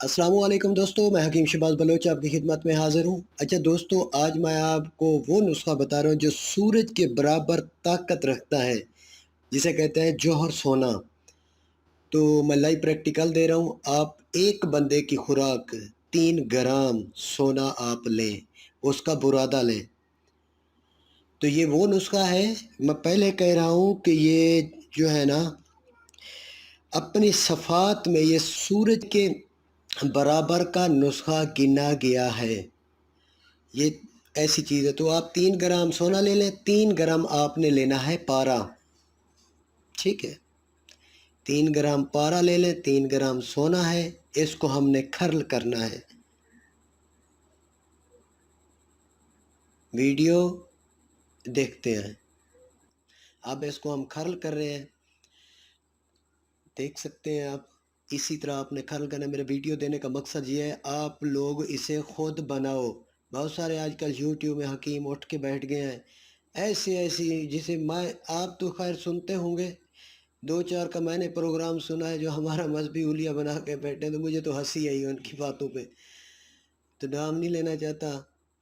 अस्सलाम वालेकुम दोस्तों, मैं हकीम शहबाज बलोच आपकी खिदमत में हाज़िर हूँ। अच्छा दोस्तों, आज मैं आपको वो नुस्ख़ा बता रहा हूँ जो सूरज के बराबर ताकत रखता है, जिसे कहते हैं जौहर सोना। तो मैं लाइव प्रैक्टिकल दे रहा हूँ। आप एक बंदे की खुराक 3 ग्राम सोना आप लें, उसका बुरादा लें। तो ये वो नुस्ख़ा है, मैं पहले कह रहा हूँ कि ये जो है ना, अपनी सफ़ात में ये सूरज के बराबर का नुस्ख़ा गिना गया है। ये ऐसी चीज़ है। तो आप 3 ग्राम सोना ले लें, 3 ग्राम आपने लेना है पारा, ठीक है। 3 ग्राम पारा ले लें, 3 ग्राम सोना है, इसको हमने खर्ल करना है। वीडियो देखते हैं। अब इसको हम खर्ल कर रहे हैं, देख सकते हैं आप। इसी तरह आपने खर्ल करना है। मेरे वीडियो देने का मकसद ये है, आप लोग इसे खुद बनाओ। बहुत सारे आजकल यूट्यूब में हकीम उठ के बैठ गए हैं, ऐसी ऐसी, जिसे मैं आप तो खैर सुनते होंगे, 2-4 का मैंने प्रोग्राम सुना है जो हमारा मजहबी हुलिया बना के बैठे हैं, तो मुझे तो हंसी आई उनकी बातों पे। तो नाम नहीं लेना चाहता,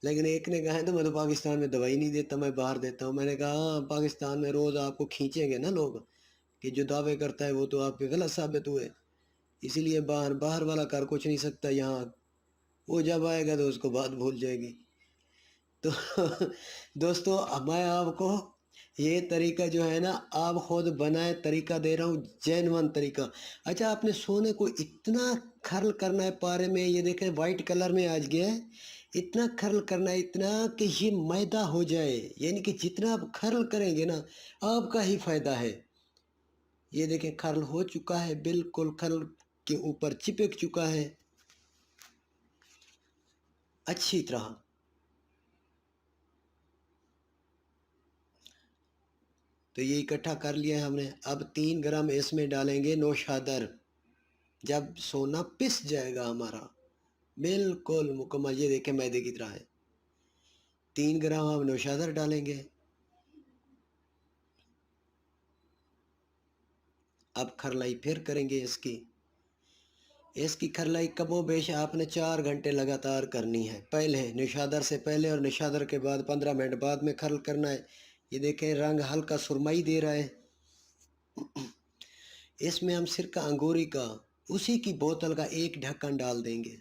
लेकिन एक ने कहा है तो मैं तो पाकिस्तान में दवाई नहीं देता, मैं बाहर देता हूँ। मैंने कहा हाँ, पाकिस्तान में रोज़ आपको खींचेंगे ना लोग कि जो दावे करता है वो तो आपके गलत साबित हुए। इसीलिए बाहर बाहर वाला कर कुछ नहीं सकता यहाँ, वो जब आएगा तो उसको बात भूल जाएगी। तो दोस्तों, अब मैं आपको ये तरीका जो है ना, आप खुद बनाए तरीका दे रहा हूँ, जेन्युइन तरीका। अच्छा, आपने सोने को इतना खर्ल करना है पारे में, ये देखें वाइट कलर में आज गया है। इतना खर्ल करना है, इतना कि ये मैदा हो जाए, यानी कि जितना आप खर्ल करेंगे ना, आपका ही फायदा है। ये देखें खर्ल हो चुका है, बिल्कुल खर्ल के ऊपर चिपक चुका है अच्छी तरह। तो ये इकट्ठा कर लिया है हमने। अब 3 ग्राम इसमें डालेंगे नौशादर। जब सोना पिस जाएगा हमारा बिल्कुल मुकम्मल, ये देखें मैदे की तरह है, 3 ग्राम हम नौशादर डालेंगे। अब खरलाई फिर करेंगे इसकी। इसकी खरलाई कमो बेश आपने 4 घंटे लगातार करनी है। पहले निशादर से पहले और निशादर के बाद 15 मिनट बाद में खरल करना है। ये देखें रंग हल्का सुरमई दे रहा है। इसमें हम सिरका अंगूरी का, उसी की बोतल का 1 ढक्कन डाल देंगे।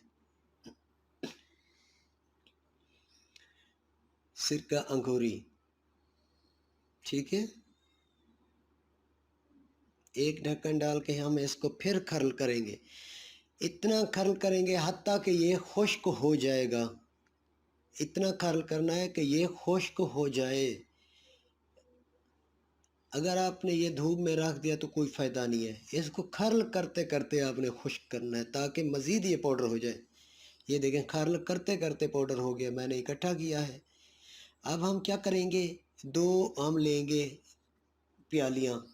सिरका अंगूरी, ठीक है। 1 ढक्कन डाल के हम इसको फिर खरल करेंगे। इतना खरल करेंगे हत्ता कि ये खुश्क हो जाएगा। इतना खरल करना है कि ये खुश्क हो जाए। अगर आपने ये धूप में रख दिया तो कोई फ़ायदा नहीं है। इसको खरल करते करते आपने खुश्क करना है ताकि मज़ीद ये पाउडर हो जाए। ये देखें खरल करते करते पाउडर हो गया, मैंने इकट्ठा किया है। अब हम क्या करेंगे, 2 हम लेंगे प्यालियाँ।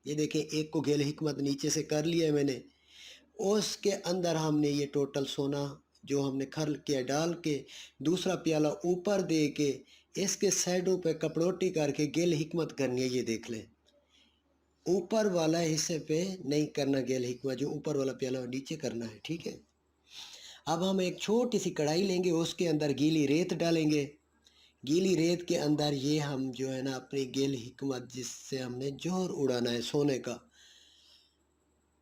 ये देखें एक को गेल हिकमत नीचे से कर लिया है मैंने। उसके अंदर हमने ये टोटल सोना जो हमने खर्ल किया डाल के, दूसरा प्याला ऊपर दे के, इसके साइडों पे कपड़ोटी करके गेल हिकमत करनी है। ये देख लें, ऊपर वाला हिस्से पे नहीं करना गेल हिकमत, जो ऊपर वाला प्याला नीचे करना है, ठीक है। अब हम एक छोटी सी कढ़ाई लेंगे, उसके अंदर गीली रेत डालेंगे। गीली रेत के अंदर ये हम जो है ना अपनी गेल हिकमत, जिससे हमने जोहर उड़ाना है सोने का,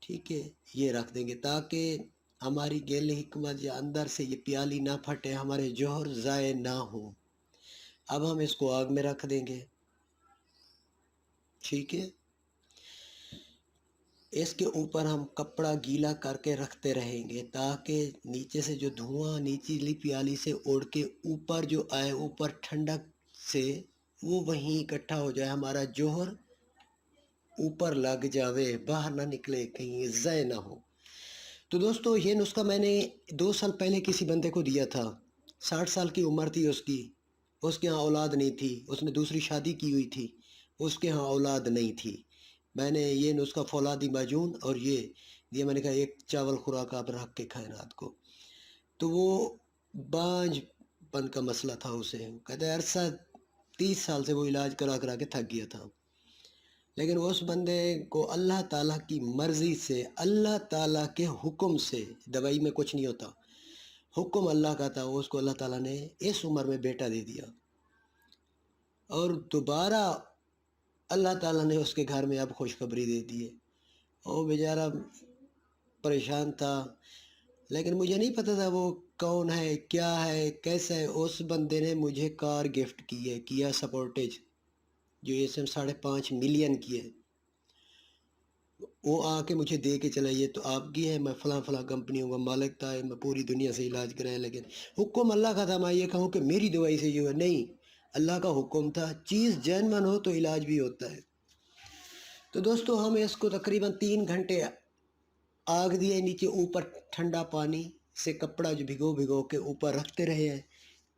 ठीक है, ये रख देंगे ताकि हमारी गेल हिकमत या अंदर से ये प्याली ना फटे, हमारे जौहर ज़ाय ना हो। अब हम इसको आग में रख देंगे, ठीक है। इसके ऊपर हम कपड़ा गीला करके रखते रहेंगे ताकि नीचे से जो धुआं नीचली प्याली से उड़ के ऊपर जो आए, ऊपर ठंडक से वो वहीं इकट्ठा हो जाए, हमारा जौहर ऊपर लग जावे, बाहर ना निकले, कहीं ज़ाय ना हो। तो दोस्तों, ये नुस्खा मैंने 2 साल पहले किसी बंदे को दिया था। 60 साल की उम्र थी उसकी, उसके यहाँ औलाद नहीं थी, उसने दूसरी शादी की हुई थी, उसके यहाँ औलाद नहीं थी। मैंने ये नुस्खा फौलादी माजून और ये दिया, मैंने कहा एक चावल खुराक आप रख के खाएं रात को। तो वो बांझपन का मसला था उसे, कहते अरसा 30 साल से वो इलाज करा करा के थक गया था। لیکن اس بندے کو اللہ تعالیٰ کی مرضی سے، اللہ تعالیٰ کے حکم سے، دوائی میں کچھ نہیں ہوتا، حکم اللہ کا تھا، اس کو اللہ تعالیٰ نے اس عمر میں بیٹا دے دیا، اور دوبارہ اللہ تعالیٰ نے اس کے گھر میں اب خوشخبری دے دی ہے۔ وہ بیچارہ پریشان تھا، لیکن مجھے نہیں پتہ تھا وہ کون ہے، کیا ہے، کیسا ہے۔ اس بندے نے مجھے کار گفٹ کی ہے، کیا سپورٹیج، جو یہ 5.5 ملین کی ہے۔ وہ آ کے مجھے دے کے چلا، یہ تو آپ کی ہے، میں فلاں فلاں کمپنیوں کا مالک تھا، میں پوری دنیا سے علاج کرایا، لیکن حکم اللہ کا تھا۔ میں یہ کہوں کہ میری دوائی سے جو ہے، نہیں، اللہ کا حکم تھا، چیز جینون ہو تو علاج بھی ہوتا ہے۔ تو دوستو ہم اس کو تقریباً 3 گھنٹے آگ دیے نیچے، اوپر ٹھنڈا پانی سے کپڑا جو بھگو کے اوپر رکھتے رہے ہیں۔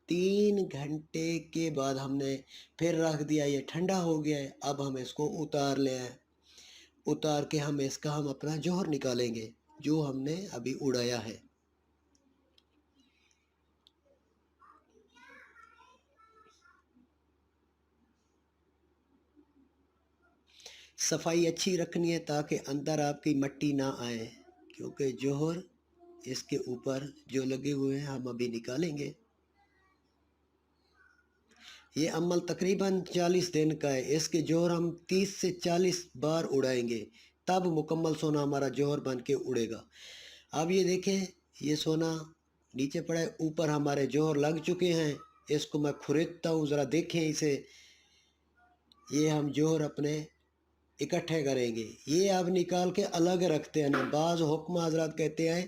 3 گھنٹے کے بعد ہم نے پھر رکھ دیا، یہ ٹھنڈا ہو گیا ہے۔ اب ہم اس کو اتار لیں، اتار کے ہم اپنا جوہر نکالیں گے جو ہم نے ابھی اڑایا ہے۔ صفائی اچھی رکھنی ہے تاکہ اندر آپ کی مٹی نہ آئے، کیونکہ جوہر اس کے اوپر جو لگے ہوئے ہیں ہم ابھی نکالیں گے۔ یہ عمل تقریباً 40 دن کا ہے، اس کے جوہر ہم 30 سے 40 بار اڑائیں گے، تب مکمل سونا ہمارا جوہر بن کے اڑے گا۔ اب یہ دیکھیں، یہ سونا نیچے پڑا ہے، اوپر ہمارے جوہر لگ چکے ہیں۔ اس کو میں کھریدتا ہوں، ذرا دیکھیں اسے۔ یہ ہم جوہر اپنے اکٹھے کریں گے، یہ اب نکال کے الگ رکھتے ہیں نا۔ بعض حکمہ حضرات کہتے ہیں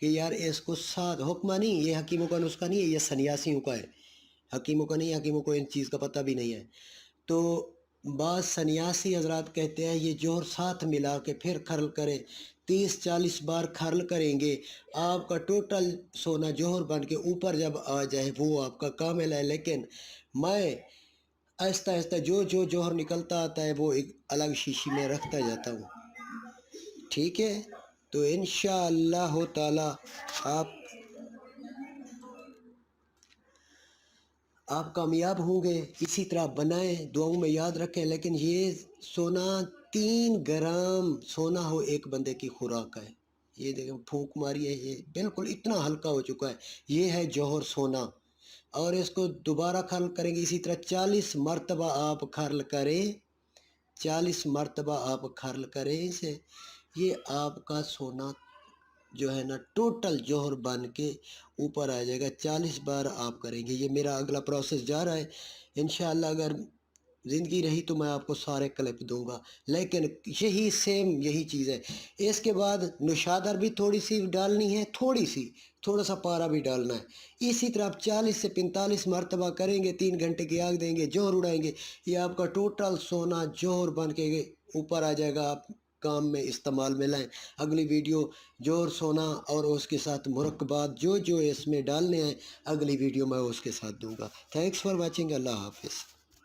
کہ یار اس کو ساتھ، حکمہ نہیں، یہ حکیموں کا نسخہ نہیں ہے، یہ سنیاسیوں کا ہے، حکیموں کا نہیں، حکیموں کو ان چیز کا پتہ بھی نہیں ہے۔ تو بعض سنیاسی حضرات کہتے ہیں یہ جوہر ساتھ ملا کے پھر کھرل کریں، 30-40 بار کھرل کریں گے، آپ کا ٹوٹل سونا جوہر بن کے اوپر جب آ جائے وہ آپ کا کامل ہے۔ لیکن میں آہستہ آہستہ جو جوہر نکلتا آتا ہے وہ ایک الگ شیشی میں رکھتا جاتا ہوں، ٹھیک ہے؟ تو انشاءاللہ تعالی آپ کامیاب ہوں گے۔ اسی طرح بنائیں، دعاؤں میں یاد رکھیں۔ لیکن یہ سونا 3 گرام سونا ہو ایک بندے کی خوراک ہے۔ یہ دیکھیں پھونک ماری ہے، یہ بالکل اتنا ہلکا ہو چکا ہے، یہ ہے جوہر سونا۔ اور اس کو دوبارہ کھرل کریں گے، اسی طرح 40 مرتبہ آپ کھرل کریں، 40 مرتبہ آپ کھرل کریں اسے، یہ آپ کا سونا جو ہے نا ٹوٹل جوہر بن کے اوپر آ جائے گا۔ 40 بار آپ کریں گے، یہ میرا اگلا پروسیس جا رہا ہے۔ انشاءاللہ اگر زندگی رہی تو میں آپ کو سارے کلپ دوں گا، لیکن یہی سیم یہی چیز ہے۔ اس کے بعد نشادر بھی تھوڑی سی ڈالنی ہے، تھوڑا سا پارا بھی ڈالنا ہے۔ اسی طرح آپ 40 سے 45 مرتبہ کریں گے، 3 گھنٹے کی آگ دیں گے، جوہر اڑائیں گے، یہ آپ کا ٹوٹل سونا جوہر بن کے اوپر آ جائے گا۔ آپ کام میں استعمال میں لائیں۔ اگلی ویڈیو جوہر سونا اور اس کے ساتھ مرکبات جو اس میں ڈالنے ہیں، اگلی ویڈیو میں اس کے ساتھ دوں گا۔ تھینکس فار واچنگ، اللہ حافظ۔